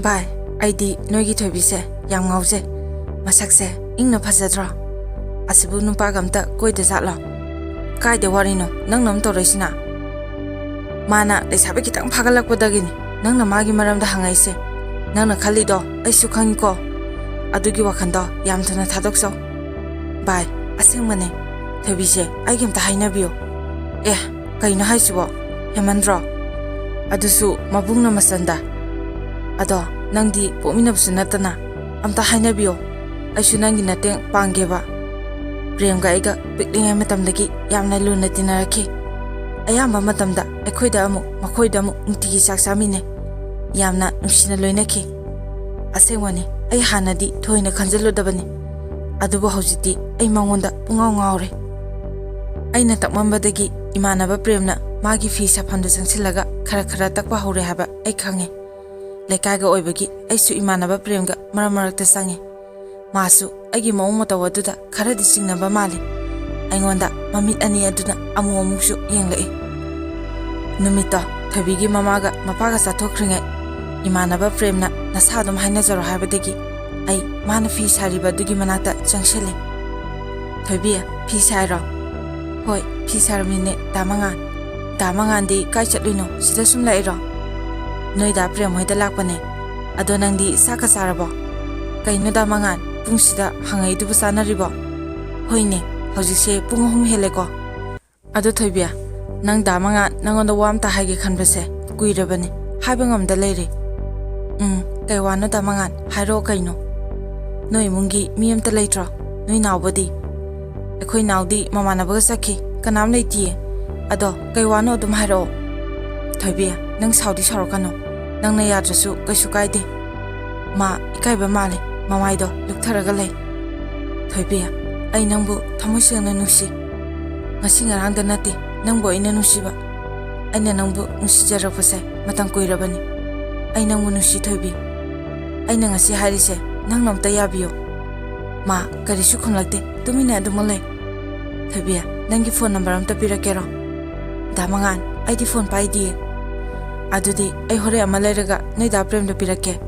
ꯚꯥꯏ, ꯑꯩꯗꯤ ꯅꯣꯏꯒꯤ ꯊꯣꯏꯕꯤꯁꯦ ꯌꯥꯝ ꯉꯥꯎꯖꯩ. ꯃꯁꯛꯁꯦ ꯏꯪꯅ ꯐꯖꯗ꯭ꯔꯣ? ꯑꯁꯤꯕꯨ ꯅꯨꯄꯥꯒ ꯑꯝꯇ ꯀꯣꯏꯗ ꯖꯥꯠꯂꯣ? ꯀꯥꯏꯗ ꯋꯥꯔꯤꯅꯣ ꯅꯪꯅ ꯑꯃ ꯇꯧꯔꯛꯏꯁꯤꯅ? ꯃꯥꯅ ꯂꯩꯁꯥꯕꯤ ꯈꯤꯇꯪ ꯐꯥꯒꯠꯂꯛꯄꯗꯒꯤꯅꯤ ꯅꯪꯅ ꯃꯥꯒꯤ ꯃꯔꯝꯗ ꯍꯪꯉꯛꯏꯁꯦ. ꯅꯪꯅ ꯈꯜꯂꯤꯗꯣ ꯑꯩꯁꯨ ꯈꯪꯉꯤꯀꯣ. ꯑꯗꯨꯒꯤ ꯋꯥꯈꯟꯗꯣ ꯌꯥꯝ ꯊꯨꯅ ꯊꯥꯗꯣꯛꯆꯧ. ꯚꯥꯏ, ꯑꯁꯦꯡꯕꯅꯦ. ꯊꯣꯏꯕꯤꯁꯦ ꯑꯩꯒꯤ ꯑꯝꯇ ꯍꯥꯏꯅꯕꯤꯌꯨ. ꯀꯩꯅꯣ ꯍꯥꯏꯁꯤꯕꯣ? ꯍꯦꯃꯟꯗ꯭ꯔꯣ? ꯑꯗꯨꯁꯨ ꯃꯕꯨꯡꯅ ꯃꯆꯟꯗ. ꯑꯗꯣ ꯅꯪꯗꯤ ꯄꯣꯛꯃꯤꯟꯅꯕꯁꯨ ꯅꯠꯇꯅ ꯑꯝꯇ ꯍꯥꯏꯅꯕꯤꯌꯣ. ꯑꯩꯁꯨ ꯅꯪꯒꯤ ꯃꯇꯦꯡ ꯄꯥꯡꯒꯦꯕ. ꯄ꯭ꯔꯦꯝꯒ ꯑꯩꯒ ꯄꯤꯛꯂꯤꯉꯩ ꯃꯇꯝꯗꯒꯤ ꯌꯥꯝꯅ ꯂꯨꯅ ꯇꯤꯟꯅꯔꯛꯈꯤ. ꯑꯌꯥꯝꯕ ꯃꯇꯝꯗ ꯑꯩꯈꯣꯏꯗ ꯑꯃꯨꯛ ꯃꯈꯣꯏꯗ ꯑꯃꯨꯛ ꯅꯨꯡꯇꯤꯒꯤ ꯆꯥꯛ ꯆꯥꯃꯤꯟꯅꯩ. ꯌꯥꯝꯅ ꯅꯨꯡꯁꯤꯅ ꯂꯣꯏꯅꯈꯤ. ꯑꯁꯦꯡꯕꯅꯤ, ꯑꯩ ꯍꯥꯟꯅꯗꯤ ꯊꯣꯏꯅ ꯈꯟꯖꯜꯂꯨꯗꯕꯅꯤ. ꯑꯗꯨꯕꯨ ꯍꯧꯖꯤꯛꯇꯤ ꯑꯩ ꯃꯉꯣꯟꯗ ꯄꯨꯡꯉꯥꯎ ꯉꯥꯎꯔꯦ. ꯑꯩꯅ ꯇꯛꯃꯟꯕꯗꯒꯤ ꯏꯃꯥꯟꯅꯕ ꯄ꯭ꯔꯦꯝꯅ ꯃꯥꯒꯤ ꯐꯤ ꯁꯥꯐꯝꯗ ꯆꯪꯁꯤꯜꯂꯒ ꯈꯔ ꯈꯔ ꯇꯛꯄ ꯍꯧꯔꯦ ꯍꯥꯏꯕ ꯑꯩ ꯈꯪꯉꯦ. ꯂꯩꯀꯥꯏꯒ ꯑꯣꯏꯕꯒꯤ ꯑꯩꯁꯨ ꯏꯃꯥꯟꯅꯕ ꯄ꯭ꯔꯦꯝꯒ ꯃꯔꯛ ꯃꯔꯛꯇ ꯆꯪꯉꯤ. ꯃꯥꯁꯨ ꯑꯩꯒꯤ ꯃꯑꯣꯡ ꯃꯇꯧ ꯑꯗꯨꯗ ꯈꯔꯗꯤ ꯆꯤꯡꯅꯕ ꯃꯥꯜꯂꯤ. ꯑꯩꯉꯣꯟꯗ ꯃꯃꯤꯠ ꯑꯅꯤ ꯑꯗꯨꯅ ꯑꯃꯨꯛ ꯑꯃꯨꯛꯁꯨ ꯌꯦꯡꯂꯛꯏ. ꯅꯨꯃꯤꯠꯇꯣ ꯊꯣꯏꯕꯤꯒꯤ ꯃꯃꯥꯒ ꯃꯄꯥꯒ ꯆꯠꯊꯣꯛꯈ꯭ꯔꯤꯉꯩ ꯏꯃꯥꯟꯅꯕ ꯄ꯭ꯔꯦꯝꯅ ꯅꯁꯥ ꯑꯗꯨꯝ ꯍꯥꯏꯅꯖꯔꯣ ꯍꯥꯏꯕꯗꯒꯤ ꯑꯩ ꯃꯥꯅ ꯐꯤ ꯁꯥꯔꯤꯕ ꯑꯗꯨꯒꯤ ꯃꯅꯥꯛꯇ ꯆꯪꯁꯤꯜꯂꯤ. ꯊꯣꯏꯕꯤ, ꯐꯤ ꯁꯥꯏꯔꯣ? ꯍꯣꯏ, ꯐꯤ ꯁꯥꯔꯝꯃꯤꯅꯦ ꯗꯥ ꯃꯉꯥꯟ. ꯗꯥ ꯃꯉꯥꯟꯗꯤ ꯀꯥꯏ ꯆꯠꯂꯨꯏꯅꯣ? ꯁꯤꯗ ꯁꯨꯝ ꯂꯥꯛꯏꯔꯣ? ꯅꯣꯏ ꯗꯥ ꯄ꯭ꯔꯦꯝ ꯍꯣꯏꯗ ꯂꯥꯛꯄꯅꯦ. ꯑꯗꯣ ꯅꯪꯗꯤ ꯆꯥꯛꯀ ꯆꯥꯔꯕꯣ? ꯀꯩꯅꯣ ꯗꯥ ꯃꯉꯥꯟ, ꯄꯨꯡꯁꯤꯗ ꯍꯪꯉꯛꯏꯗꯨꯕꯨ ꯆꯥꯅꯔꯤꯕꯣ? ꯍꯣꯏꯅꯦ, ꯍꯧꯖꯤꯛꯁꯦ ꯄꯨꯡ 3 ꯍꯦꯜꯂꯦꯀꯣ. ꯑꯗꯣ ꯊꯣꯏꯕꯤ, ꯅꯪ ꯗꯥ ꯃꯉꯥꯟ ꯅꯪꯉꯣꯟꯗ ꯋꯥ ꯑꯝꯇ ꯍꯥꯏꯒꯦ ꯈꯟꯕꯁꯦ ꯀꯨꯏꯔꯕꯅꯤ. ꯍꯥꯏꯕ ꯉꯝꯗ ꯂꯩꯔꯦ. ꯀꯩ ꯋꯥꯅꯣ ꯗꯥ ꯃꯉꯥꯟ? ꯍꯥꯏꯔꯛꯑꯣ ꯀꯩꯅꯣ. ꯅꯣꯏ ꯏꯃꯨꯡꯒꯤ ꯃꯤ ꯑꯝꯇ ꯂꯩꯇ꯭ꯔꯣ? ꯅꯣꯏ ꯅꯥꯎꯕꯗꯤ? ꯑꯩꯈꯣই ꯅꯥꯎꯗꯤ ꯃꯃꯥꯟꯅꯕꯒ ꯆꯠꯈꯤ. ꯀꯅꯥꯝ ꯂꯩꯇꯤꯌꯦ. ꯑꯗꯣ ꯀꯩ ꯋꯥꯅꯣ ꯑꯗꯨꯝ ꯍꯥꯏꯔꯛꯑꯣ. ꯊꯣꯏꯕꯤ, ꯅꯪ ꯁꯥꯎꯗꯤ ꯁꯥꯎꯔꯛꯀꯅꯨ. ꯅꯪꯅ ꯌꯥꯗ꯭ꯔꯁꯨ ꯀꯩꯁꯨ ꯀꯥꯏꯗꯦ. ꯃꯥ ꯏꯀꯥꯏꯕ ꯃꯥꯜꯂꯦ. ꯃꯃꯥꯏꯗꯣ ꯂꯨꯛꯊꯔꯒ ꯂꯩ. ꯊꯣꯏꯕꯤ, ꯑꯩ ꯅꯪꯕꯨ ꯊꯃꯣꯏ ꯁꯦꯡꯅ ꯅꯨꯡꯁꯤ. ꯉꯁꯤ ꯉꯔꯥꯡꯗ ꯅꯠꯇꯦ ꯅꯪꯕꯨ ꯑꯩꯅ ꯅꯨꯡꯁꯤꯕ. ꯑꯩꯅ ꯅꯪꯕꯨ ꯅꯨꯡꯁꯤꯖꯔꯛꯄꯁꯦ ꯃꯇꯝ ꯀꯨꯏꯔꯕꯅꯤ. ꯑꯩ ꯅꯪꯕꯨ ꯅꯨꯡꯁꯤ ꯊꯣꯏꯕꯤ. ꯑꯩꯅ ꯉꯁꯤ ꯍꯥꯏꯔꯤꯁꯦ ꯅꯪꯅ ꯑꯝꯇ ꯌꯥꯕꯤꯌꯨ. ꯃꯥ ꯀꯔꯤꯁꯨ ꯈꯨꯝꯂꯛꯇꯦ. ꯇꯨꯃꯤꯟꯅ ꯑꯗꯨꯃꯛ ꯂꯩ. ꯊꯣꯏꯕꯤ, ꯅꯪꯒꯤ ꯐꯣꯟ ꯅꯝꯕꯔ ꯑꯝꯇ ꯄꯤꯔꯛꯀꯦꯔꯣ? ꯗꯥ ꯃꯉꯥꯟ, ꯑꯩꯗꯤ ꯐꯣꯟ ꯄꯥꯏꯗꯤꯌꯦ. ꯑꯗꯨꯗꯤ ꯑꯩ ꯍꯣꯔꯦꯟ ꯑꯃ ꯂꯩꯔꯒ ꯅꯣꯏ ꯗꯥ ꯄ꯭ꯔꯦꯝꯗ ꯄꯤꯔꯛꯀꯦ.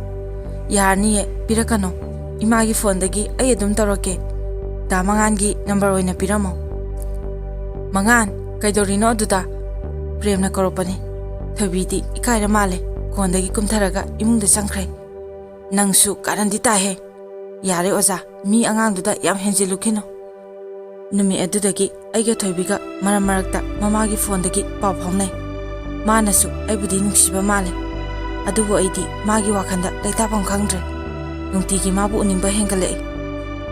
ꯌꯥꯔꯅꯤꯌꯦ, ꯄꯤꯔꯛꯀꯅꯣ. ꯏꯃꯥꯒꯤ ꯐꯣꯟꯗꯒꯤ ꯑꯩ ꯑꯗꯨꯝ ꯇꯧꯔꯛꯀꯦ. ꯗꯥ ꯃꯉꯥꯟꯒꯤ ꯅꯝꯕꯔ ꯑꯣꯏꯅ ꯄꯤꯔꯝꯃꯣ. ꯃꯉꯥꯟ, ꯀꯩꯗꯧꯔꯤꯅꯣ ꯑꯗꯨꯗ? ꯄ꯭ꯔꯦꯝꯅ ꯀꯧꯔꯛꯄꯅꯤ. ꯊꯣꯏꯕꯤꯗꯤ ꯏꯀꯥꯏꯔ ꯃꯥꯜꯂꯦ. ꯀꯣꯟꯗꯒꯤ ꯀꯨꯝꯊꯔꯒ ꯏꯃꯨꯡꯗ ꯆꯪꯈ꯭ꯔꯦ. ꯅꯪꯁꯨ ꯀꯥꯔꯟꯗꯤ ꯇꯥꯏꯍꯦ. ꯌꯥꯔꯦ ꯑꯣꯖꯥ, ꯃꯤ ꯑꯉꯥꯡꯗꯨꯗ ꯌꯥꯝ ꯍꯦꯟꯖꯤꯜꯂꯨꯈꯤꯅꯨ. ꯅꯨꯃꯤꯠ ꯑꯗꯨꯗꯒꯤ ꯑꯩꯒ ꯊꯣꯏꯕꯤꯒ ꯃꯔꯛ ꯃꯔꯛꯇ ꯃꯃꯥꯒꯤ ꯐꯣꯟꯗꯒꯤ ꯄꯥꯎ ꯐꯥꯎꯅꯩ. ꯃꯥꯅꯁꯨ ꯑꯩꯕꯨꯗꯤ ꯅꯨꯡꯁꯤꯕ ꯃꯥꯜꯂꯦ. ꯑꯗꯨꯕꯨ ꯑꯩꯗꯤ ꯃꯥꯒꯤ ꯋꯥꯈꯟꯗ ꯂꯩꯇꯥꯐꯝ ꯈꯪꯗ꯭ꯔꯦ. ꯅꯨꯡꯇꯤꯒꯤ ꯃꯥꯕꯨ ꯎꯅꯤꯡꯕ ꯍꯦꯟꯒꯠꯂꯛꯏ.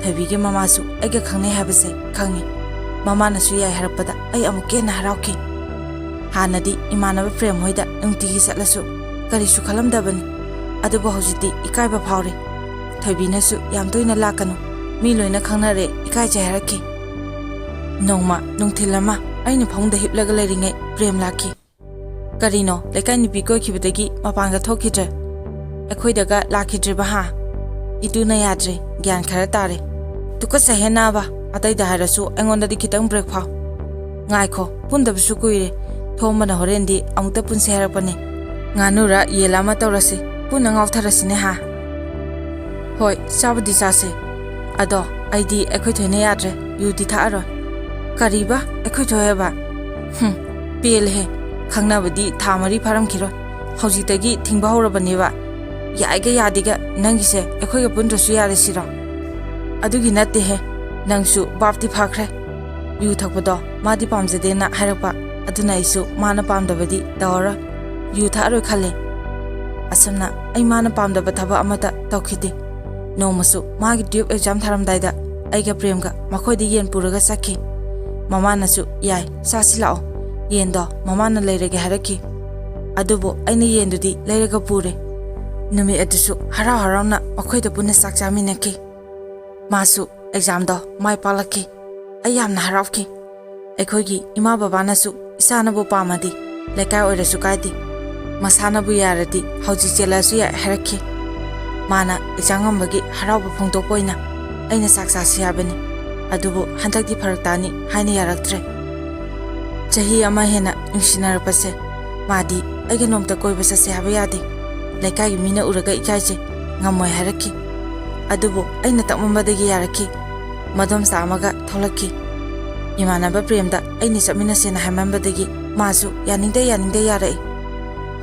ꯊꯣꯏꯕꯤꯒꯤ ꯃꯃꯥꯁꯨ ꯑꯩꯒ ꯈꯪꯅꯩ ꯍꯥꯏꯕꯁꯦ ꯈꯪꯉꯤ. ꯃꯃꯥꯅꯁꯨ ꯌꯥꯏ ꯍꯥꯏꯔꯛꯄꯗ ꯑꯩ ꯑꯃꯨꯛ ꯍꯦꯟꯅ ꯍꯔꯥꯎꯈꯤ. ꯍꯥꯟꯅꯗꯤ ꯏꯃꯥꯟꯅꯕ ꯄ꯭ꯔꯦꯝ ꯍꯣꯏꯗ ꯅꯨꯡꯇꯤꯒꯤ ꯆꯠꯂꯁꯨ ꯀꯔꯤꯁꯨ ꯈꯜꯂꯝꯗꯕꯅꯤ. ꯑꯗꯨꯕꯨ ꯍꯧꯖꯤꯛꯇꯤ ꯏꯀꯥꯏꯕ ꯐꯥꯎꯔꯦ. ꯊꯣꯏꯕꯤꯅꯁꯨ ꯌꯥꯝ ꯇꯣꯏꯅ ꯂꯥꯛꯀꯅꯨ, ꯃꯤ ꯂꯣꯏꯅ ꯈꯪꯅꯔꯦ, ꯏꯀꯥꯏꯖꯩ ꯍꯥꯏꯔꯛꯈꯤ. ꯅꯣꯡꯃ ꯅꯨꯡꯊꯤꯜ ꯑꯃ ꯑꯩꯅ ꯐꯃꯨꯡꯗ ꯍꯤꯞꯂꯒ ꯂꯩꯔꯤꯉꯩ ꯄ꯭ꯔꯦꯝ ꯂꯥꯛꯈꯤ. ꯀꯔꯤꯅꯣ, ꯂꯩꯀꯥꯏ ꯅꯨꯄꯤ ꯀꯣꯏꯈꯤꯕꯗꯒꯤ ꯃꯄꯥꯟꯒ ꯊꯣꯛꯈꯤꯗ꯭ꯔꯦ? ꯑꯩꯈꯣꯏꯗꯒ ꯂꯥꯛꯈꯤꯗ꯭ꯔꯤꯕ ꯍꯥ? ꯏꯇꯨꯅ ꯌꯥꯗ꯭ꯔꯦ, ꯒ꯭ꯌꯥꯟ ꯈꯔ ꯇꯥꯔꯦ. ꯇꯨꯀꯠꯆꯩꯍꯦ ꯅꯥꯕ. ꯑꯇꯩꯗ ꯍꯥꯏꯔꯁꯨ ꯑꯩꯉꯣꯟꯗꯗꯤ ꯈꯤꯇꯪ ꯕ꯭ꯔꯦꯛ ꯐꯥꯎ. ꯉꯥꯏꯈꯣ, ꯄꯨꯟꯗꯕꯁꯨ ꯀꯨꯏꯔꯦ. ꯊꯣꯡꯕꯅ ꯍꯣꯔꯦꯟꯗꯤ ꯑꯃꯨꯛꯇ ꯄꯨꯟꯁꯦ ꯍꯥꯏꯔꯛꯄꯅꯦ. ꯉꯥꯅꯨꯔ ꯌꯦꯟꯂ ꯑꯃ ꯇꯧꯔꯁꯤ. ꯄꯨꯟꯅ ꯉꯥꯎꯊꯔꯁꯤꯅꯦ ꯍꯥ? ꯍꯣꯏ, ꯆꯥꯕꯨꯗꯤ ꯆꯥꯁꯦ. ꯑꯗꯣ ꯑꯩꯗꯤ ꯑꯩꯈꯣꯏ ꯊꯣꯏꯅ ꯌꯥꯗ꯭ꯔꯦ. ꯌꯨꯗꯤ ꯊꯛꯑꯔꯣꯏ. ꯀꯔꯤꯕ? ꯑꯩꯈꯣꯏ ꯊꯣꯏ ꯍꯥꯏꯕ? ꯄꯦꯜꯂꯦꯍꯦ. ꯈꯪꯅꯕꯗꯤ ꯊꯥ 4 ꯐꯥꯔꯝꯈꯤꯔꯣꯏ. ꯍꯧꯖꯤꯛꯇꯒꯤ ꯊꯤꯡꯕ ꯍꯧꯔꯕꯅꯦꯕ. ꯌꯥꯏꯒ ꯌꯥꯗꯦꯒ ꯅꯪꯒꯤꯁꯦ ꯑꯩꯈꯣꯏꯒ ꯄꯨꯟꯗ꯭ꯔꯁꯨ ꯌꯥꯔꯦ ꯁꯤꯔꯣ? ꯑꯗꯨꯒꯤ ꯅꯠꯇꯦꯍꯦ. ꯅꯪꯁꯨ ꯕꯥꯞꯇꯤ ꯐꯥꯈ꯭ꯔꯦ. ꯌꯨ ꯊꯛꯄꯗꯣ ꯃꯥꯗꯤ ꯄꯥꯝꯖꯗꯦꯅ ꯍꯥꯏꯔꯛꯄ. ꯑꯗꯨꯅ ꯑꯩꯁꯨ ꯃꯥꯅ ꯄꯥꯝꯗꯕꯗꯤ ꯇꯧꯔꯔꯣꯏ. ꯌꯨ ꯊꯛꯑꯔꯣꯏ ꯈꯜꯂꯦ. ꯑꯁꯨꯝꯅ ꯑꯩ ꯃꯥꯅ ꯄꯥꯝꯗꯕ ꯊꯕꯛ ꯑꯃꯠꯇ ꯇꯧꯈꯤꯗꯦ. ꯅꯣꯡꯃꯁꯨ ꯃꯥꯒꯤ ꯇꯨꯌꯦꯜꯞ ꯑꯦꯛꯖꯥꯝ ꯊꯥꯔꯝꯗꯥꯏꯗ ꯑꯩꯒ ꯄ꯭ꯔꯦꯝꯒ ꯃꯈꯣꯏꯗ ꯌꯦꯟ ꯄꯨꯔꯒ ꯆꯠꯈꯤ. ꯃꯃꯥꯅꯁꯨ ꯌꯥꯏ, ꯆꯥꯁꯤ ꯂꯥꯛꯑꯣ. ꯌꯦꯟꯗꯣ ꯃꯃꯥꯅ ꯂꯩꯔꯒꯦ ꯍꯥꯏꯔꯛꯈꯤ. ꯑꯗꯨꯕꯨ ꯑꯩꯅ ꯌꯦꯟꯗꯨꯗꯤ ꯂꯩꯔꯒ ꯄꯨꯔꯦ. ꯅꯨꯃꯤꯠ ꯑꯗꯨꯁꯨ ꯍꯔꯥꯎ ꯍꯔꯥꯎꯅ ꯃꯈꯣꯏꯗ ꯄꯨꯟꯅ ꯆꯥꯛ ꯆꯥꯃꯤꯟꯅꯈꯤ. ꯃꯥꯁꯨ ꯑꯦꯛꯖꯥꯝꯗꯣ ꯃꯥꯏ ꯄꯥꯛꯂꯛꯈꯤ. ꯑꯩ ꯌꯥꯝꯅ ꯍꯔꯥꯎꯈꯤ. ꯑꯩꯈꯣꯏꯒꯤ ꯏꯃꯥ ꯕꯕꯥꯅꯁꯨ ꯏꯆꯥꯅꯕꯨ ꯄꯥꯝꯃꯗꯤ ꯂꯩꯀꯥꯏ ꯑꯣꯏꯔꯁꯨ ꯀꯥꯏꯗꯦ, ꯃꯁꯥꯅꯕꯨ ꯌꯥꯔꯗꯤ ꯍꯧꯖꯤꯛ ꯆꯦꯜꯂꯛꯑꯁꯨ ꯌꯥꯏ ꯍꯥꯏꯔꯛꯈꯤ. ꯃꯥꯅ ꯑꯦꯛꯖꯥꯝ ꯉꯝꯕꯒꯤ ꯍꯔꯥꯎꯕ ꯐꯣꯡꯗꯣꯛꯄ ꯑꯣꯏꯅ ꯑꯩꯅ ꯆꯥꯛ ꯆꯥꯁꯤ ꯍꯥꯏꯕꯅꯤ. ꯑꯗꯨꯕꯨ ꯍꯟꯗꯛꯇꯤ ꯐꯔꯛ ꯇꯥꯅꯤ ꯍꯥꯏꯅ ꯌꯥꯔꯛꯇ꯭ꯔꯦ. ꯆꯍꯤ ꯑꯃ ꯍꯦꯟꯅ ꯅꯨꯡꯁꯤꯅꯔꯛꯄꯁꯦ ꯃꯥꯗꯤ ꯑꯩꯒ ꯅꯣꯡꯃꯇ ꯀꯣꯏꯕ ꯆꯠꯁꯦ ꯍꯥꯏꯕ ꯌꯥꯗꯦ. ꯂꯩꯀꯥꯏꯒꯤ ꯃꯤꯅ ꯎꯔꯒ ꯏꯀꯥꯏꯖꯩ ꯉꯝꯃꯣꯏ ꯍꯥꯏꯔꯛꯈꯤ ꯑꯗꯨꯕꯨ ꯑꯩꯅ ꯇꯛꯃꯟꯕꯗꯒꯤ ꯌꯥꯔꯛꯈꯤ ꯃꯗꯣꯝꯆꯥ ꯑꯃꯒ ꯊꯣꯛꯂꯛꯈꯤ ꯏꯃꯥꯟꯅꯕ ꯄ꯭ꯔꯦꯝꯗ ꯑꯩꯅ ꯆꯠꯃꯤꯟꯅꯁꯦꯅ ꯍꯥꯏꯃꯟꯕꯗꯒꯤ ꯃꯥꯁꯨ ꯌꯥꯅꯤꯡꯗ ꯌꯥꯔꯛꯏ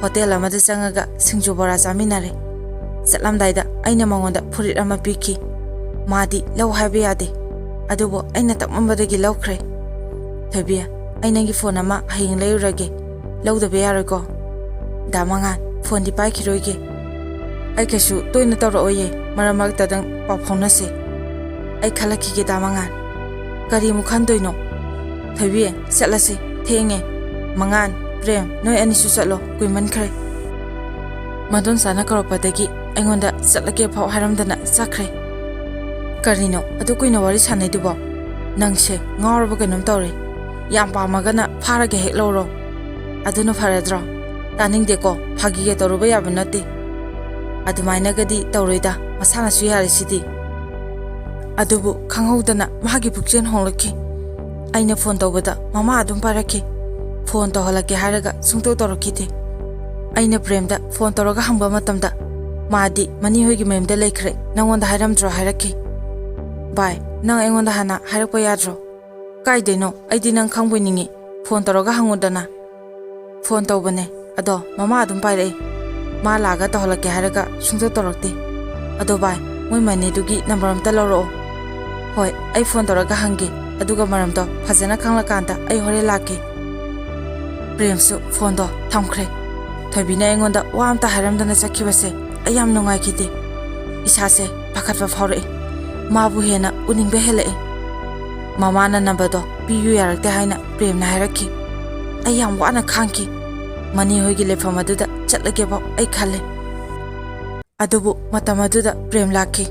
ꯍꯣꯇꯦꯜ ꯑꯃꯗ ꯆꯪꯉꯒ ꯁꯤꯡꯖꯨ ꯕꯣꯔꯥ ꯆꯥꯃꯤꯟꯅꯔꯦ ꯆꯠꯂꯝꯗꯥꯏꯗ ꯑꯩꯅ ꯃꯉꯣꯟꯗ ꯐꯨꯔꯤꯠ ꯑꯃ ꯄꯤꯈꯤ ꯃꯥꯗꯤ ꯂꯧ ꯍꯥꯏꯕ ꯌꯥꯗꯦ ꯑꯗꯨꯕꯨ ꯑꯩꯅ ꯇꯛꯃꯟꯕꯗꯒꯤ ꯂꯧꯈ꯭ꯔꯦ ꯊꯣꯏꯕꯤ ꯑꯩ ꯅꯪꯒꯤ ꯐꯣꯟ ꯑꯃ ꯍꯌꯦꯡ ꯂꯩꯔꯨꯔꯒꯦ ꯂꯧꯗꯕ ꯌꯥꯔꯣꯏꯀꯣ ꯗꯥ ꯃꯉꯥꯟ ꯐꯣꯟꯗꯤ ꯄꯥꯏꯈꯤꯔꯣꯏꯒꯦ ꯑꯩ ꯀꯩꯁꯨ ꯇꯣꯏꯅ ꯇꯧꯔꯛꯑꯣꯏꯌꯦ ꯃꯔꯛ ꯃꯔꯛꯇꯗꯪ ꯄꯥꯎ ꯐꯥꯎꯅꯁꯦ ꯑꯩ ꯈꯜꯂꯛꯈꯤꯒꯦ ꯗꯥ ꯃꯉꯥꯟ ꯀꯔꯤ ꯑꯃꯨꯛ ꯈꯟꯗꯣꯏꯅꯣ ꯊꯣꯏꯕꯤ ꯆꯠꯂꯁꯤ ꯊꯦꯡꯉꯦ ꯃꯉꯥꯟ ꯄ꯭ꯔꯦꯝ ꯅꯣꯏ ꯑꯅꯤꯁꯨ ꯆꯠꯂꯣ ꯀꯨꯏꯃꯟꯈ꯭ꯔꯦ ꯃꯗꯣꯝꯆꯥꯅ ꯀꯧꯔꯛꯄꯗꯒꯤ ꯑꯩꯉꯣꯟꯗ ꯆꯠꯂꯒꯦ ꯐꯥꯎ ꯍꯥꯏꯔꯝꯗꯅ ꯆꯠꯈ꯭ꯔꯦ ꯀꯔꯤꯅꯣ ꯑꯗꯨ ꯀꯨꯏꯅ ꯋꯥꯔꯤ ꯁꯥꯟꯅꯩꯗꯨꯕꯣ ꯅꯪꯁꯦ ꯉꯥꯎꯔꯕ ꯀꯩꯅꯣꯝ ꯇꯧꯔꯦ ꯌꯥꯝ ꯄꯥꯝꯃꯒꯅ ꯐꯥꯔꯒ ꯍꯦꯛ ꯂꯧꯔꯣ ꯑꯗꯨꯅ ꯐꯔꯗ꯭ꯔꯣ ꯇꯥꯅꯤꯡꯗꯦꯀꯣ ꯐꯥꯒꯤꯒ ꯇꯧꯔꯨꯕ ꯌꯥꯕ ꯅꯠꯇꯦ ꯑꯗꯨꯃꯥꯏꯅꯒꯗꯤ ꯇꯧꯔꯣꯏꯗ ꯃꯁꯥꯅꯁꯨ ꯌꯥꯔꯤꯁꯤꯗꯤ ꯑꯗꯨꯕꯨ ꯈꯪꯍꯧꯗꯅ ꯃꯥꯒꯤ ꯄꯨꯛꯆꯦꯜ ꯍꯣꯡꯂꯛꯈꯤ ꯑꯩꯅ ꯐꯣꯟ ꯇꯧꯕꯗ ꯃꯃꯥ ꯑꯗꯨꯝ ꯄꯥꯏꯔꯛꯈꯤ ꯐꯣꯟ ꯇꯧꯍꯜꯂꯛꯀꯦ ꯍꯥꯏꯔꯒ ꯁꯨꯡꯇꯧ ꯇꯧꯔꯛꯈꯤꯗꯦ ꯑꯩꯅ ꯄ꯭ꯔꯦꯝꯗ ꯐꯣꯟ ꯇꯧꯔꯒ ꯍꯪꯕ ꯃꯇꯝꯗ ꯃꯥꯗꯤ ꯃꯅꯤ ꯍꯣꯏꯒꯤ ꯃꯌꯨꯝꯗ ꯂꯩꯈ꯭ꯔꯦ ꯅꯪꯉꯣꯟꯗ ꯍꯥꯏꯔꯝꯗ꯭ꯔꯣ ꯍꯥꯏꯔꯛꯈꯤ ꯚꯥꯏ ꯅꯪ ꯑꯩꯉꯣꯟꯗ ꯍꯥꯟꯅ ꯍꯥꯏꯔꯛꯄ ꯌꯥꯗ꯭ꯔꯣ ꯀꯥꯏꯗꯩꯅꯣ ꯑꯩꯗꯤ ꯅꯪ ꯈꯪꯕꯣꯏꯅꯤꯡꯉꯤ ꯐꯣꯟ ꯇꯧꯔꯒ ꯍꯪꯉꯨꯗꯅ ꯐꯣꯟ ꯇꯧꯕꯅꯦ ꯑꯗꯣ ꯃꯃꯥ ꯑꯗꯨꯝ ꯄꯥꯏꯔꯛꯏ ꯃꯥ ꯂꯥꯛꯑꯒ ꯇꯧꯍꯜꯂꯛꯀꯦ ꯍꯥꯏꯔꯒ ꯁꯨꯡꯇꯧ ꯇꯧꯔꯛꯇꯦ ꯑꯗꯣ ꯚꯥꯏ ꯃꯣꯏ ꯃꯅꯦꯗꯨꯒꯤ ꯅꯝꯕꯔ ꯑꯝꯇ ꯂꯧꯔꯛꯑꯣ ꯍꯣꯏ ꯑꯩ ꯐꯣꯟ ꯇꯧꯔꯒ ꯍꯪꯒꯦ ꯑꯗꯨꯒ ꯃꯔꯝꯗꯣ ꯐꯖꯅ ꯈꯪꯂꯀꯥꯟꯗ ꯑꯩ ꯍꯣꯔꯦꯟ ꯂꯥꯛꯀꯦ ꯄ꯭ꯔꯦꯝꯁꯨ ꯐꯣꯟꯗꯣ ꯊꯝꯈ꯭ꯔꯦ ꯊꯣꯏꯕꯤꯅ ꯑꯩꯉꯣꯟꯗ ꯋꯥ ꯑꯝꯇ ꯍꯥꯏꯔꯝꯗꯅ ꯆꯠꯈꯤꯕꯁꯦ ꯑꯩ ꯌꯥꯝ ꯅꯨꯡꯉꯥꯏꯈꯤꯗꯦ ꯏꯁꯥꯁꯦ ꯄꯥꯈꯠꯄ ꯐꯥꯎꯔꯛꯏ ꯃꯥꯕꯨ ꯍꯦꯟꯅ ꯎꯅꯤꯡꯕ ꯍꯦꯜꯂꯛꯏ ꯃꯃꯥꯅ ꯅꯝꯕꯔꯗꯣ ꯄꯤꯌꯨ ꯌꯥꯔꯛꯇꯦ ꯍꯥꯏꯅ ꯄ꯭ꯔꯦꯝꯅ ꯍꯥꯏꯔꯛꯈꯤ ꯑꯩ ꯌꯥꯝ ꯋꯥꯅ ꯈꯥꯡꯈꯤ ꯃꯅꯤ ꯍꯣꯏꯒꯤ ꯂꯩꯐꯝ ꯑꯗꯨꯗ ꯆꯠꯂꯒꯦꯐꯥꯎ ꯑꯩ ꯈꯜꯂꯦ ꯑꯗꯨꯕꯨ ꯃꯇꯝ ꯑꯗꯨꯗ ꯄ꯭ꯔꯦꯝ ꯂꯥꯛꯈꯤ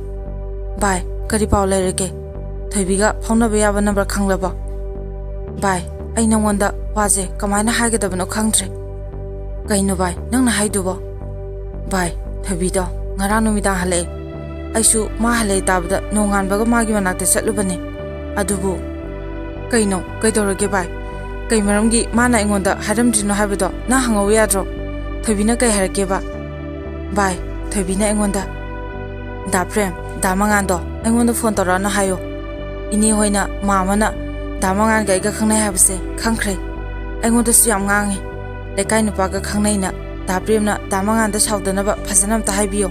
ꯚꯥꯏ ꯀꯔꯤ ꯄꯥꯎ ꯂꯩꯔꯒꯦ ꯊꯣꯏꯕꯤꯒ ꯐꯥꯎꯅꯕ ꯌꯥꯕ ꯅꯝꯕꯔ ꯈꯪꯂꯕꯣ ꯚꯥꯏ ꯑꯩ ꯅꯉꯣꯟꯗ ꯋꯥꯁꯦ ꯀꯃꯥꯏꯅ ꯍꯥꯏꯒꯗꯕꯅꯣ ꯈꯪꯗ꯭ꯔꯦ ꯀꯩꯅꯣ ꯚꯥꯏ ꯅꯪꯅ ꯍꯥꯏꯗꯨꯕꯣ ꯚꯥꯏ ꯊꯣꯏꯕꯤꯗꯣ ꯉꯔꯥꯡ ꯅꯨꯃꯤꯗꯥꯡ ꯍꯜꯂꯛꯑꯦ ꯑꯩꯁꯨ ꯃꯥ ꯍꯜꯂꯛꯑꯦ ꯇꯥꯕꯗ ꯅꯣꯡꯉꯥꯟꯕꯒ ꯃꯥꯒꯤ ꯃꯅꯥꯛꯇ ꯆꯠꯂꯨꯕꯅꯦ ꯑꯗꯨꯕꯨ ꯀꯩꯅꯣ ꯀꯩꯗꯧꯔꯒꯦ ꯚꯥꯏ ꯀꯩ ꯃꯔꯝꯒꯤ ꯃꯥꯅ ꯑꯩꯉꯣꯟꯗ ꯍꯥꯏꯔꯝꯗ꯭ꯔꯤꯅꯣ ꯍꯥꯏꯕꯗꯣ ꯅꯪ ꯍꯪꯍꯧ ꯌꯥꯗ꯭ꯔꯣ ꯊꯣꯏꯕꯤꯅ ꯀꯩ ꯍꯥꯏꯔꯛꯀꯦꯕ ꯚꯥꯏ ꯊꯣꯏꯕꯤꯅ ꯑꯩꯉꯣꯟꯗ ꯗꯥ ꯄ꯭ꯔꯦꯝ ꯗꯥ ꯃꯉꯥꯟꯗꯣ ꯑꯩꯉꯣꯟꯗ ꯐꯣꯟ ꯇꯧꯔꯛꯑꯅ ꯍꯥꯏꯌꯣ ꯏꯅꯦ ꯍꯣꯏꯅ ꯃꯥꯃꯅ ꯗꯥ ꯃꯉꯥꯟꯒ ꯑꯩꯒ ꯈꯪꯅꯩ ꯍꯥꯏꯕꯁꯦ ꯈꯪꯈ꯭ꯔꯦ ꯑꯩꯉꯣꯟꯗꯁꯨ ꯌꯥꯝ ꯉꯥꯡꯉꯦ ꯂꯩꯀꯥꯏ ꯅꯨꯄꯥꯒ ꯈꯪꯅꯩꯅ ꯗꯥ ꯄ꯭ꯔꯦꯝꯅ ꯗꯥ ꯃꯉꯥꯟꯗ ꯁꯥꯎꯗꯅꯕ ꯐꯖꯅ ꯑꯝꯇ ꯍꯥꯏꯕꯤꯌꯣ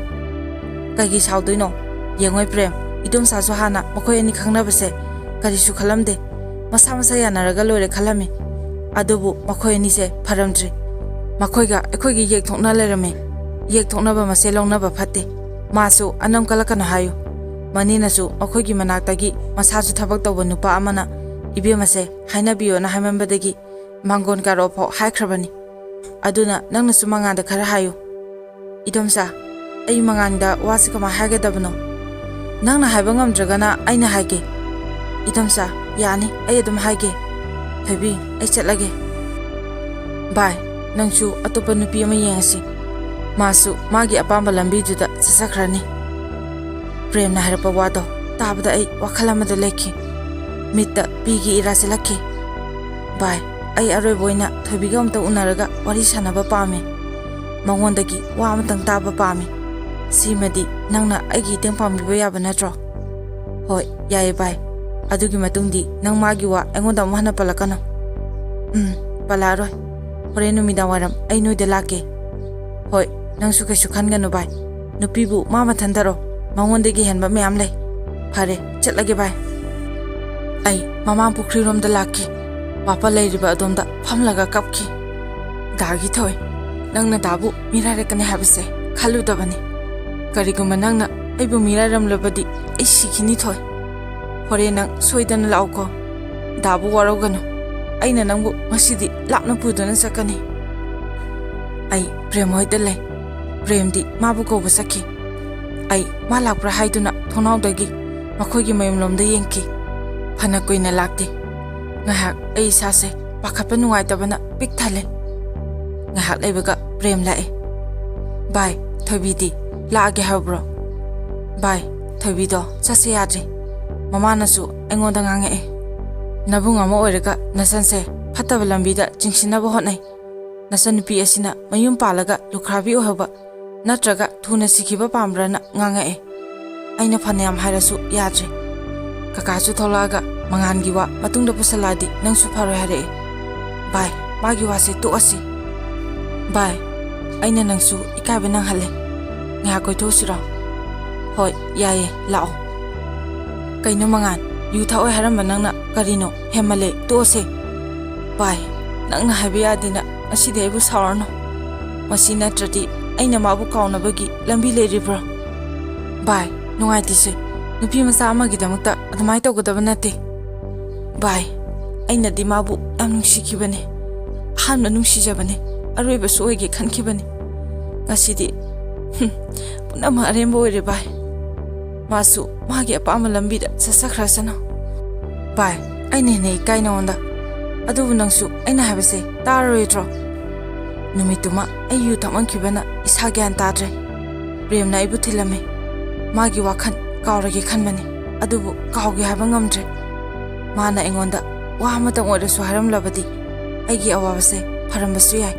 ꯀꯩꯒꯤ ꯁꯥꯎꯗꯣꯏꯅꯣ ꯌꯦꯡꯉꯣꯏ ꯄ꯭ꯔꯦꯝ ꯏꯗꯣꯝꯆꯥꯁꯨ ꯍꯥꯟꯅ ꯃꯈꯣꯏ ꯑꯅꯤ ꯈꯪꯅꯕꯁꯦ ꯀꯔꯤꯁꯨ ꯈꯜꯂꯝꯗꯦ ꯃꯁꯥ ꯃꯁꯥ ꯌꯥꯅꯔꯒ ꯂꯣꯏꯔꯦ ꯈꯜꯂꯝꯃꯤ ꯑꯗꯨꯕꯨ ꯃꯈꯣꯏ ꯑꯅꯤꯁꯦ ꯐꯔꯝꯗ꯭ꯔꯤ ꯃꯈꯣꯏꯒ ꯑꯩꯈꯣꯏꯒꯤ ꯌꯦꯛꯊꯣꯛꯅ ꯂꯩꯔꯝꯃꯦ ꯌꯦꯛꯊꯣꯛꯅꯕ ꯃꯁꯦ ꯂꯧꯅꯕ ꯐꯠꯇꯦ ꯃꯥꯁꯨ ꯑꯅꯝ ꯀꯜꯂꯛꯀꯅꯣ ꯍꯥꯏꯌꯨ ꯃꯅꯤꯅꯁꯨ ꯃꯈꯣꯏꯒꯤ ꯃꯅꯥꯛꯇꯒꯤ ꯃꯁꯥꯁꯨ ꯊꯕꯛ ꯇꯧꯕ ꯅꯨꯄꯥ ꯑꯃꯅ ꯏꯕꯦꯝꯃꯁꯦ ꯍꯥꯏꯅꯕꯤꯌꯣꯅ ꯍꯥꯏꯃꯟꯕꯗꯒꯤ ꯃꯥꯡꯒꯣꯟ ꯀꯥꯔꯣꯐꯥꯎ ꯍꯥꯏꯈ꯭ꯔꯕꯅꯤ ꯑꯗꯨꯅ ꯅꯪꯅꯁꯨ ꯃꯉꯥꯟꯗ ꯈꯔ ꯍꯥꯏꯌꯨ ꯏꯗꯣꯝꯆꯥ ꯑꯩ ꯃꯉꯥꯟꯗ ꯋꯥꯁꯦ ꯀꯃꯥꯏ ꯍꯥꯏꯒꯗꯕꯅꯣ ꯅꯪꯅ ꯍꯥꯏꯕ ꯉꯝꯗ꯭ꯔꯒꯅ ꯑꯩꯅ ꯍꯥꯏꯒꯦ ꯏꯗꯣꯝꯆꯥ ꯌꯥꯅꯤ ꯑꯩ ꯑꯗꯨꯝ ꯍꯥꯏꯒꯦ ꯊꯣꯏꯕꯤ ꯑꯩ ꯆꯠꯂꯒꯦ ꯚꯥꯏ ꯅꯪꯁꯨ ꯑꯇꯣꯞꯄ ꯅꯨꯄꯤ ꯑꯃ ꯌꯦꯡꯉꯁꯤ ꯃꯥꯁꯨ ꯃꯥꯒꯤ ꯑꯄꯥꯝꯕ ꯂꯝꯕꯤꯗꯨꯗ ꯆꯠꯆꯈ꯭ꯔꯅꯤ ꯄ꯭ꯔꯦꯝꯅ ꯍꯥꯏꯔꯛꯄ ꯋꯥꯗꯣ ꯇꯥꯕꯗ ꯑꯩ ꯋꯥꯈꯜ ꯑꯃꯗ ꯂꯩꯈꯤ ꯃꯤꯠꯇ ꯄꯤꯒꯤ ꯏꯔꯥ ꯆꯦꯜꯂꯛꯈꯤ ꯚꯥꯏ ꯑꯩ ꯑꯔꯣꯏꯕ ꯑꯣꯏꯅ ꯊꯣꯏꯕꯤꯒ ꯑꯝꯇ ꯎꯅꯔꯒ ꯋꯥꯔꯤ ꯁꯥꯟꯅꯕ ꯄꯥꯝꯃꯤ ꯃꯉꯣꯟꯗꯒꯤ ꯋꯥ ꯑꯃꯇꯪ ꯇꯥꯕ ꯄꯥꯝꯃꯤ ꯁꯤꯃꯗꯤ ꯅꯪꯅ ꯑꯩꯒꯤ ꯃꯇꯦꯡ ꯄꯥꯡꯕꯤꯕ ꯌꯥꯕ ꯅꯠꯇ꯭ꯔꯣ ꯍꯣꯏ ꯌꯥꯏꯌꯦ ꯚꯥꯏ ꯑꯗꯨꯒꯤ ꯃꯇꯨꯡꯗꯤ ꯅꯪ ꯃꯥꯒꯤ ꯋꯥ ꯑꯩꯉꯣꯟꯗ ꯑꯃꯨꯛ ꯍꯟꯅ ꯄꯜꯂꯛꯀꯅꯣ ꯄꯜꯂꯛꯑꯔꯣꯏ ꯍꯣꯔꯦꯟ ꯅꯨꯃꯤꯗꯥꯡ ꯋꯥꯏꯔꯝ ꯑꯩ ꯅꯣꯏꯗ ꯂꯥꯛꯀꯦ ꯍꯣꯏ ꯅꯪꯁꯨ ꯀꯩꯁꯨ ꯈꯟꯒꯅꯨ ꯚꯥꯏ ꯅꯨꯄꯤꯕꯨ ꯃꯥ ꯃꯊꯟꯇꯔꯣ ꯃꯉꯣꯟꯗꯒꯤ ꯍꯦꯟꯕ ꯃꯌꯥꯝ ꯂꯩ ꯐꯔꯦ ꯆꯠꯂꯒꯦ ꯚꯥꯏ ꯑꯩ ꯃꯃꯥꯡ ꯄꯨꯈ꯭ꯔꯤꯔꯣꯝꯗ ꯂꯥꯛꯈꯤ ꯋꯥꯄꯜ ꯂꯩꯔꯤꯕ ꯑꯗꯣꯝꯗ ꯐꯝꯂꯒ ꯀꯞꯈꯤ ꯗꯥꯒꯤ ꯊꯣꯏ ꯅꯪꯅ ꯗꯥꯕꯨ ꯃꯤꯔꯥꯏꯔꯛꯀꯅꯤ ꯍꯥꯏꯕꯁꯦ ꯈꯜꯂꯨꯗꯕꯅꯤ ꯀꯔꯤꯒꯨꯝꯕ ꯅꯪꯅ ꯑꯩꯕꯨ ꯃꯤꯔꯥꯏꯔꯝꯂꯕꯗꯤ ꯑꯩ ꯁꯤꯈꯤꯅꯤ ꯊꯣꯏ ꯍꯣꯔꯦꯟ ꯅꯪ ꯁꯣꯏꯗꯅ ꯂꯥꯛꯎꯀꯣ ꯗꯥꯕꯨ ꯋꯥꯔꯧꯒꯅꯨ ꯑꯩꯅ ꯅꯪꯕꯨ ꯉꯁꯤꯗꯤ ꯂꯥꯞꯅ ꯄꯨꯗꯨꯅ ꯆꯠꯀꯅꯤ ꯑꯩ ꯄ꯭ꯔꯦꯝ ꯍꯣꯏꯗ ꯂꯩ ꯄ꯭ꯔꯦꯝꯗꯤ ꯃꯥꯕꯨ ꯀꯧꯕ ꯆꯠꯈꯤ ꯑꯩ ꯃꯥ ꯂꯥꯛꯄ꯭ꯔꯥ ꯍꯥꯏꯗꯨꯅ ꯊꯣꯡꯅꯥꯎꯗꯒꯤ ꯃꯈꯣꯏꯒꯤ ꯃꯌꯨꯝꯂꯣꯝꯗ ꯌꯦꯡꯈꯤ ꯐꯅ ꯀꯨꯏꯅ ꯂꯥꯛꯇꯦ ꯉꯥꯏꯍꯥꯛ ꯑꯩ ꯏꯁꯥꯁꯦ ꯄꯥꯈꯠꯄ ꯅꯨꯡꯉꯥꯏꯇꯕꯅ ꯄꯤꯛ ꯊꯜꯂꯦ ꯉꯥꯏꯍꯥꯛ ꯂꯩꯕꯒ ꯄ꯭ꯔꯦꯝ ꯂꯥꯛꯑꯦ ꯚꯥꯏ ꯊꯣꯏꯕꯤꯗꯤ ꯂꯥꯛꯑꯒꯦ ꯍꯥꯏꯕ꯭ꯔꯣ ꯚꯥꯏ ꯊꯣꯏꯕꯤꯗꯣ ꯆꯠꯁꯦ ꯌꯥꯗ꯭ꯔꯤ ꯃꯃꯥꯅꯁꯨ ꯑꯩꯉꯣꯟꯗ ꯉꯥꯡꯉꯛꯑꯦ ꯅꯕꯨꯡ ꯑꯃ ꯑꯣꯏꯔꯒ ꯅꯆꯟꯁꯦ ꯐꯠꯇꯕ ꯂꯝꯕꯤꯗ ꯆꯤꯡꯁꯤꯟꯅꯕ ꯍꯣꯠꯅꯩ ꯅꯆꯟꯅꯨꯄꯤ ꯑꯁꯤꯅ ꯃꯌꯨꯝ ꯄꯥꯜꯂꯒ ꯂꯨꯈ꯭ꯔꯥꯕꯤ ꯑꯣꯏꯍꯧꯕ नत्रगा थुना सिखिबा पाम्ब्राना ngangae aina phanayam hairasu yadre kakachu tholaga mangan gi wa matungda pusaladi nangsu pharo hare bai magi wase to asi bai aina nangsu ikabe nang hale nya koi thosira hoi yaye lao kaino mangan yu thaoi haram nangna karino hemale to se bai nangna habiya dina aside ibu sawarno masina trati aina mabu kaunabagi lambi leribra bai nungai tise nupi masa amagi damakta admai tawgadaba nate bai aina di mabu yam nungsikibane hanna nungsijabane aroiba soige khankibane ngasidi punama arembo ore bai masu magi apama lambi da sasakhrasana bai aina nei kaina onda adubu nangsu aina habase taroitro numituma ayu tamankibana isa gyan tadre premna ibu thilame magi wakhan kaurage khanmani adubu kauge haba ngamdre mana engonda wa mata ngore su haram labadi aigi awabase pharambasu yai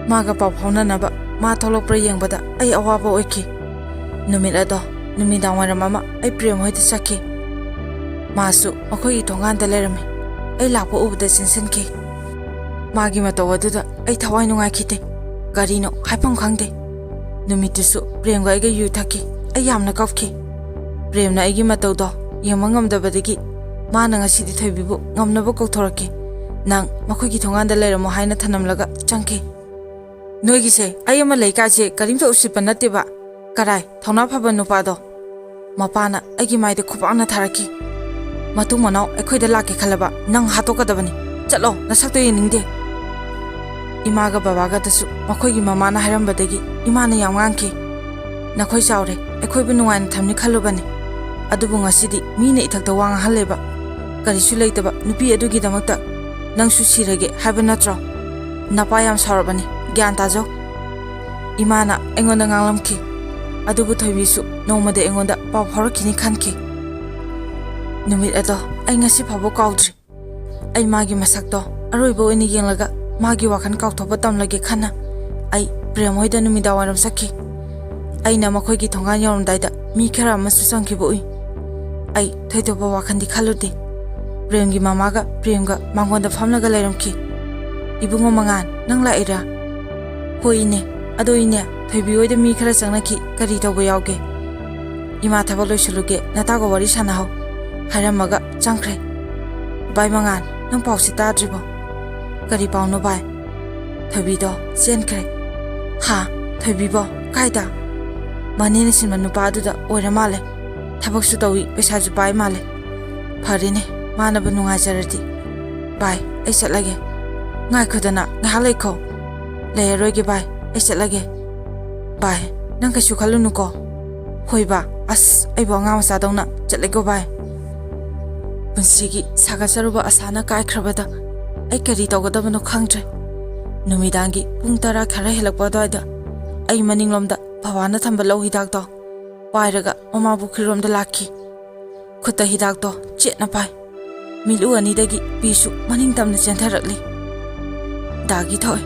maga paw phawna naba ma tholok pra yengbada ai awaba oiki numit ado numidawara mama ai prem hoite sakki masu akoi tongan da lerame ai lakpo ubda sinsenki magi mata waduda ai thawai nungai khite garino haipam khangde numitisu prem ga yu thaki ai yamna kafki premna aigi matau do yemangam dabadagi mana ngasidi thoibibu ngamnaba kokthoraki nang makhoi gi thongan da leramo haina thanamlaga changki noigi se ayama leika che karimta usipa nateba karai thona phaba nupa do mapana aigi maide khupana tharaki matung manau ekhoida laki khalaba nang hatokadabani chalo nasakto yeningde imaga babaga dasu makhoi gi mamana hairambadagi imana yamngangki nakhoi chaure ekoi bu nuwain thamni khalubani adubu ngasidi mine ithakta wang haleba karisu leitaba nupi adugi damakta nangsu sirage haba natro napa yam sarabani gyan tajo imana engonda nganglamki adubu thoibisu nomade engonda paw phorokini khanki numit ado ai ngasi phabo kaudri ai magi masakto aroibo eni yenglaga magi wakhan kauthoba tamlage khana ai premhoida numida waram sakhi aina makhoi gi thonga yarum daida mi khara masu sangki boi ai thaidoba wakhandi khalude prem gi mamaga premga mangonda famlaga lairamki ibungo mangan nangla era hoine adoine thaibi oida mi khara changnaki kari tobo yauge ima thaba loisuluge natago wari sanaho haramaga changkhre bai mangan nang pausi tadribo kari pauno bai thaibi do chenkre ha thaibi bo kaida manene sin manupa aduda oira male thabak su tawi pesa ju pai male pharine mana bu nunga jarati bai ai chatlage ngai khudana ngalai kho le roge bai ai chatlage bai nang ka su khalunu ko hoiba as ai bo nga masa dongna chatlego bai punsigi saga saruba asana kai khrabada ai kari togodabano khangtre numidangi pung tara khara helakpa da ai maninglomda Bhawana thamba lau hidak do pairaga mama bukhirom da lakhi khuta hidak do chetna pai milu ani dagi pisu maning tamna chentharakli dagi thoi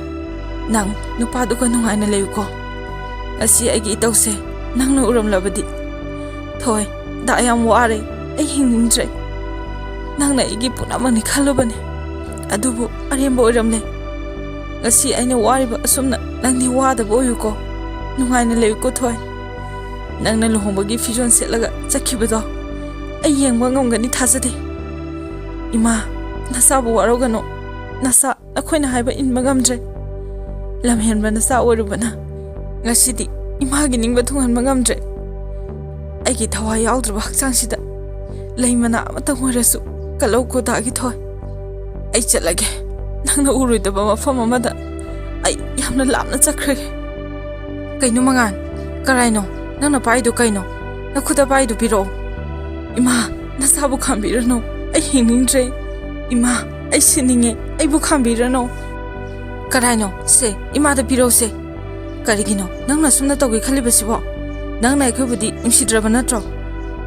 nang nupa du ko nungai na leu ko asi agi tause nang no uram labadi thoi da yam ware ai hingingtre nang na igi puna mani khalubani adubu arembo oramle asi aina wariba asumna nang ni wada boyu ko nungai na leu ko thoi nang na luhongbagi fijon setlaga chakhibudo ai yengba ngamgani thasade ima nasa bu warogano nasa akhoina haiba inma ngamdre lamhenba nasa orubana ngasidi ima gi ningba thungan ngamdre ai gi thawa yaudrba hakchang sida leimana amata ngорасу kalau ko da gi thoi ai chatlage nangna uruidaba mafam amada ai yamna lamna chakre kaino mangan karaino nangna paidu kaino nakhuda paidu piro ima nasabu khambirano ai hingingdre ima ai sininge ai bu khambirano karaino se ima da piro se karigino nangna sumna togi khalibasibo nangna khobudi imsidraba natro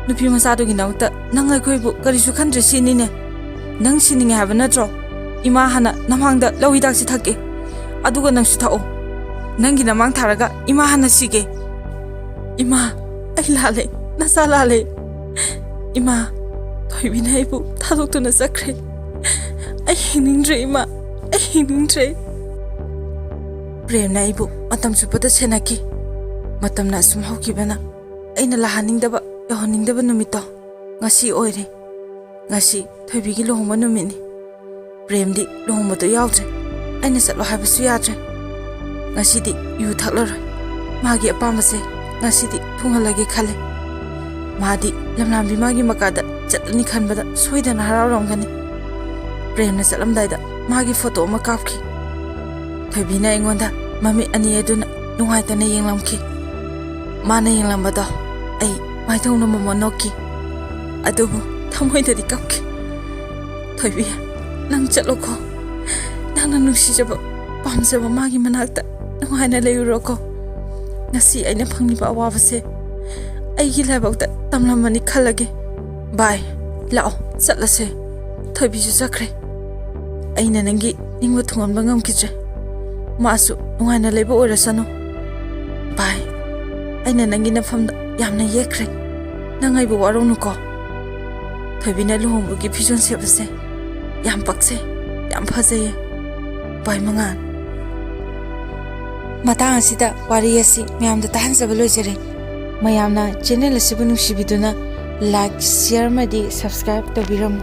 nupi masadu gi nauta nangai khoibu karisu khandre sinine nang sininge haba natro ima hana namangda lohidak si thake aduga nang su thao ꯅꯪꯒꯤ ꯅꯃꯥꯡ ꯊꯥꯔꯒ ꯏꯃꯥ ꯍꯥꯟꯅ ꯁꯤꯒꯦ ꯏꯃꯥ ꯑꯩ ꯂꯥꯜꯂꯦ ꯅꯆꯥ ꯂꯥꯜꯂꯦ ꯏꯃꯥ ꯊꯣꯏꯕꯤꯅ ꯑꯩꯕꯨ ꯊꯥꯗꯣꯛꯇꯨꯅ ꯆꯠꯈ꯭ꯔꯦ ꯑꯩ ꯍꯤꯡꯅꯤꯡꯗ꯭ꯔꯦ ꯏꯃꯥ ꯑꯩ ꯍꯤꯡꯅꯤꯡꯗ꯭ꯔꯦ ꯄ꯭ꯔꯦꯝꯅ ꯑꯩꯕꯨ ꯃꯇꯝ ꯆꯨꯞꯄꯗ ꯁꯦꯟꯅꯈꯤ ꯃꯇꯝꯅ ꯑꯁꯨꯝ ꯍꯧꯈꯤꯕꯅ ꯑꯩꯅ ꯂꯥꯍꯟꯅꯤꯡꯗꯕ ꯌꯧꯍꯟꯅꯤꯡꯗꯕ ꯅꯨꯃꯤꯠꯇꯣ ꯉꯁꯤ ꯑꯣꯏꯔꯦ ngasi thoibigi lohongba numit ni premdi lohongba yaudre aina chatlo haibasu yadre ngasi di yu thaklaroi magi apambase ngasi di thungalage khale madi lamlambi magi makada chatlani khanbada soidana haraurongani premna chatlamdaida magi photo ma kapki thoibina engonda mami ani eduna nungaitana yenglamki mana yenglambado ai maithongna momonoki adubu thamoidadi kapki thoibi nang chatloko nangna nusijaba pamjaba magi manakta nungaina leuroko ngasi aina phangniba awabase aigi labakta tamlamani khalage bai lao chatlase thoibi ju chakre aina nangi ningwa thunganba ngamkidre masu nungaina leba orasano bai aina nangi nafamda yamna yekre nangai bu waronu ko thoibina luhongbugi phijon sebase yam pakse yam phajaye bai mangan matang asida wari asi myamda tahanjaba loijare mayamna channel asibu nusibiduna like share madi subscribe to biram